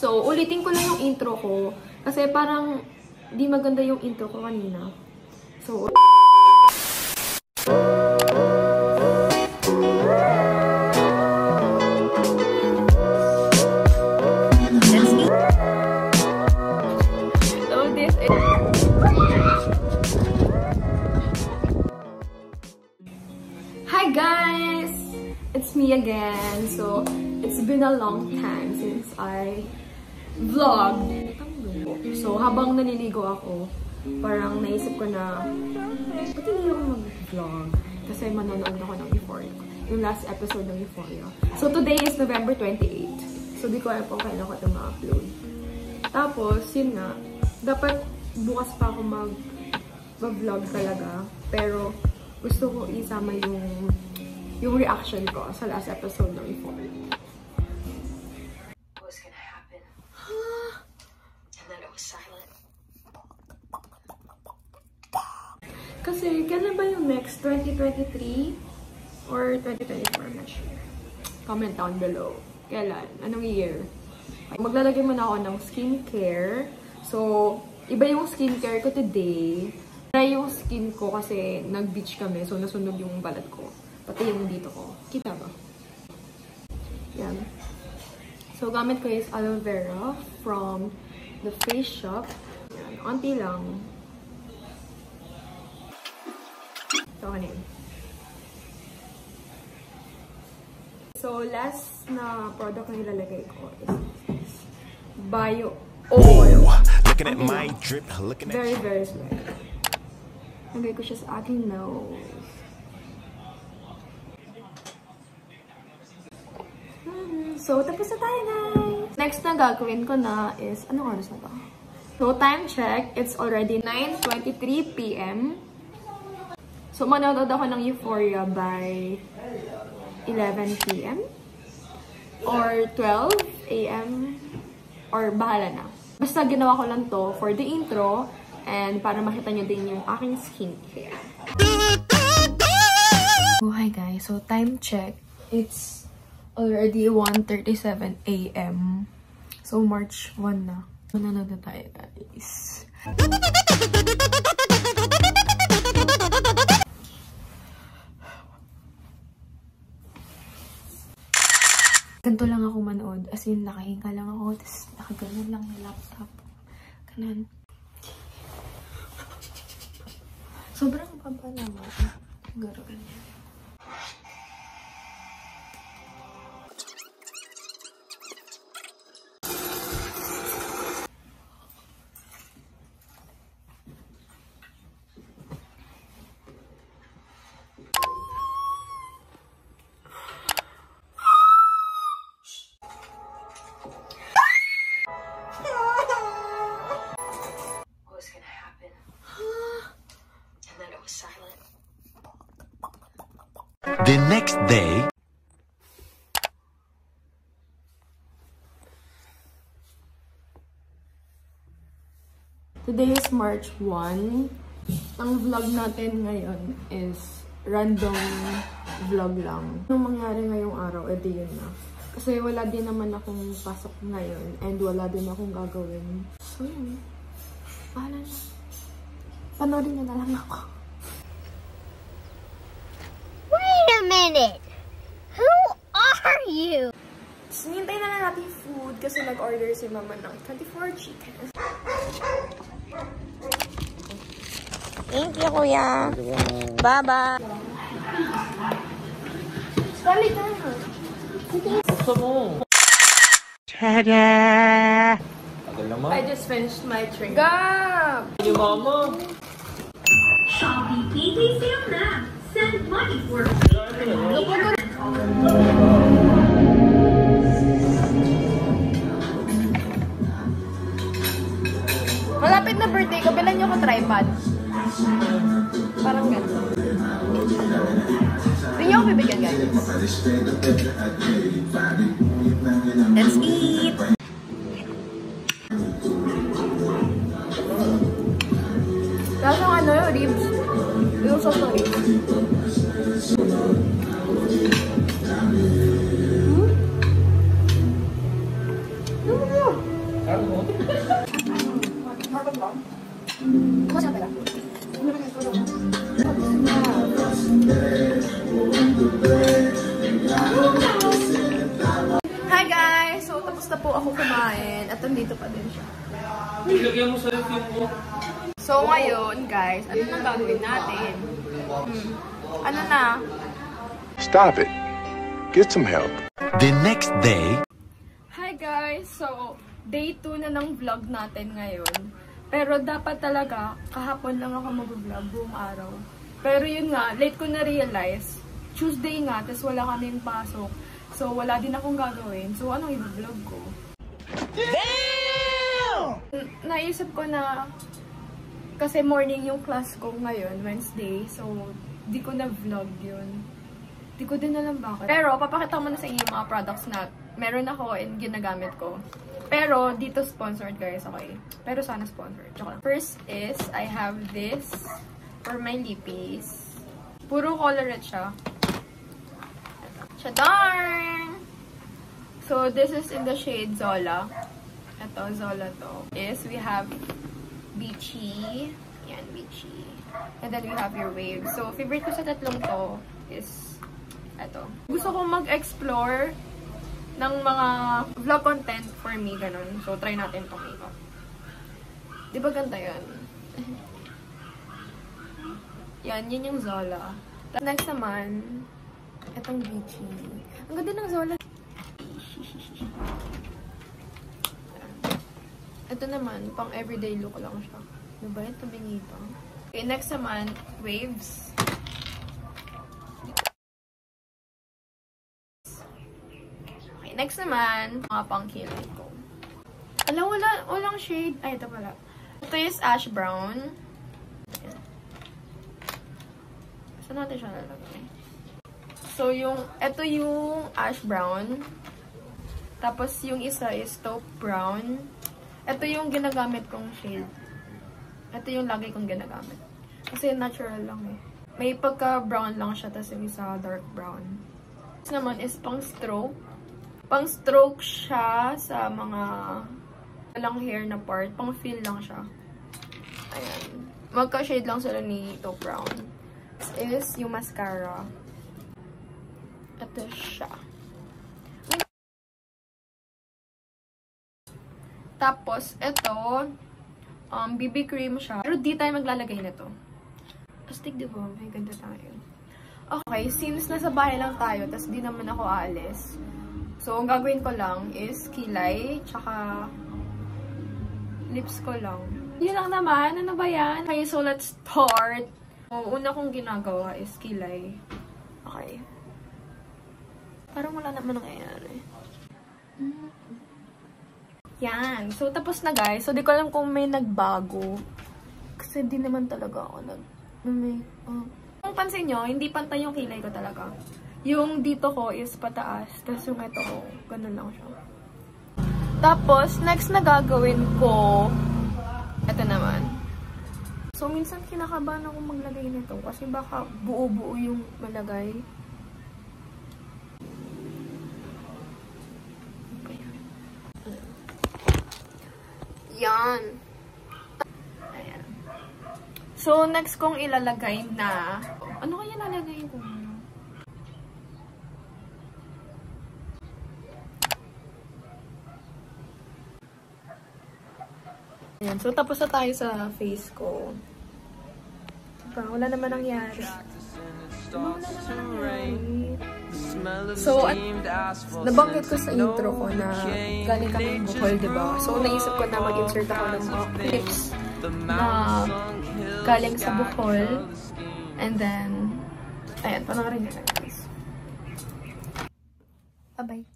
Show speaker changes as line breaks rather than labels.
So, ulitin ko lang yung intro ko. Kasi parang di maganda yung intro ko kanina. So, hi guys! It's me again. So, it's been a long time since I vlogged. So, habang naliligo ako, parang naisip ko na, ba't hindi ako mag-vlog? Kasi manonood ako ng Euphoria. Yung last episode ng Euphoria. So, today is November 28. So, di ko alam po kailan ko ito ma-upload. Tapos, yun nga, dapat bukas pa ako mag-vlog talaga. Pero, gusto ko isama yung reaction ko sa last episode ng Euphoria.
What's gonna happen? And then it was silent.
Kasi, kailan ba yung next? 2023? Or 2024? I'm not sure. Comment down below. Kailan? Anong year? Maglalagay muna ako ng skincare. So, iba yung skincare ko today. Try yung skin ko kasi nag-beach kami. So, nasunog yung balat ko. Pati yung dito ko. Kita ba? Yan. So, gamit ko is aloe vera from the Face Shop. Yan. Onti lang. Ito kanin. So, last na product na ilalagay ko is Bio Oil.
Looking at my drip, looking at
very, very sweet. Lagay ko siya sa aking nose. So, tapos na tayo, guys! Next na gagawin ko na is, anong oras na to? So, time check. It's already 9:23 PM. So, manonood ako ng Euphoria by 11 PM or 12 AM or bahala na. Basta ginawa ko lang to for the intro and para makita nyo din yung aking skincare. Oh, hi guys. So, time check. It's already 1:37 AM. So, March 1 na. Manonood na tayo, guys. Ganito lang ako manood. As in, nakahinga lang ako. Tapos, nakaganon lang yung laptop. Kanan. Sobrang baba naman. Garoon.
the next day.
Today is March 1. Ang vlog natin ngayon is random vlog lang. Anong mangyari ngayong araw, edi yun na. Kasi wala din naman akong pasok ngayon and wala din akong gagawin. So yun. Bahala na. Panoodin nyo na lang ako.
Wait a minute! Who are you?
Sinintay na lang natin food kasi nag-order si mama ng 24 chicken.
Thank you, Kuya. Bye-bye.
Dali ka na.
Gusto mo.
Tada!
Tagal naman.
I just finished my drink. Gab!
Yung mama.
Shopee PayPay sale na. Send money for
Malapit na birthday ko, bilan nyo ko tripod. Parang gano'n. Hindi nyo ako bibigyan, guys. Let's eat! Lasang ano yung ribs. Yung sauce ng ribs. Hi guys! So, tapos na po ako kumain at nandito pa din siya.
Ilagyan mo sa yung mo.
So, ngayon guys, ano nang gagawin natin? Ano na?
Stop it. Get some help.
The next day.
Hi guys! So, day 2 na ng vlog natin ngayon. Pero dapat talaga, kahapon lang ako mag-vlog buong araw. Pero yun nga, late ko na-realize. Tuesday nga, tas wala kaming pasok. So, wala din akong gagawin. So, anong i-vlog ko? Damn! Naisip ko na, kasi morning yung class ko ngayon, Wednesday. So, di ko na-vlog yun. Di ko din alam bakit. Pero, papakita ko muna sa inyo yung mga products na meron ako and ginagamit ko. Pero, dito sponsored guys, okay? Pero sana sponsored. First is, I have this for my lippies. Puro colorette siya. Darn! So, this is in the shade Zola. Ito, Zola to. We have Beachy. Yan, Beachy. And then we have your Wave. So, favorite ko sa tatlong to is ito. Gusto ko mag-explore ng mga vlog content for me, ganun. So, try natin itong makeup. Di ba ganda yan? Yan yung Zola. Next naman, itong Beachy. Ang ganda ng Zola. Ito naman, pang everyday look lang siya. Diba? Ito binito. Okay, next naman, Waves. Okay, next naman, mga pang kilay ko. Alam, walang shade. Ay, ito pala. Ito is ash brown. Saan natin siya lalagay? So, ito yung ash brown. Tapos, yung isa is taupe brown. Ito yung ginagamit kong shade. Ito yung lagi kong ginagamit. Kasi natural lang eh. May pagka-brown lang siya, tapos yung isa dark brown. This naman is pang-stroke. Pang-stroke siya sa mga walang hair na part. Pang-fill lang siya. Ayan. Magka-shade lang sila ni taupe brown. This is yung mascara. Ito siya. Tapos, ito, BB cream siya. Pero di tayo maglalagay nito. Astig, diba? May ganda tayo. Okay, since nasa bahay lang tayo, tas di naman ako aalis. So, ang gagawin ko lang is kilay, tsaka lips ko lang. Yun lang naman. Ano ba yan? Okay, so let's start. Una kong ginagawa is kilay. Okay. Parang wala naman nangyayari. Yan. So, tapos na guys. So, di ko alam kung may nagbago. Kasi di naman talaga ako Kung pansin nyo, hindi pantay yung kilay ko talaga. Yung dito ko is pataas. Tapos yung ito ko, ganun lang siya. Tapos, next na gagawin ko, ito naman. So, minsan kinakabahan ako maglagay nito. Kasi baka buo-buo yung malagay. Yan. Ayan. So, next kong ilalagay na... Ano kaya lalagay ko? Ayan. So, tapos na tayo sa face ko. Wala naman nangyari. So, nabanggit ko sa intro ko na galing kami Bohol, diba? So, naisip ko na mag-insert ako ng mga clips na galing sa Bohol. And then, ayan, panoorin nyo na guys. Bye-bye!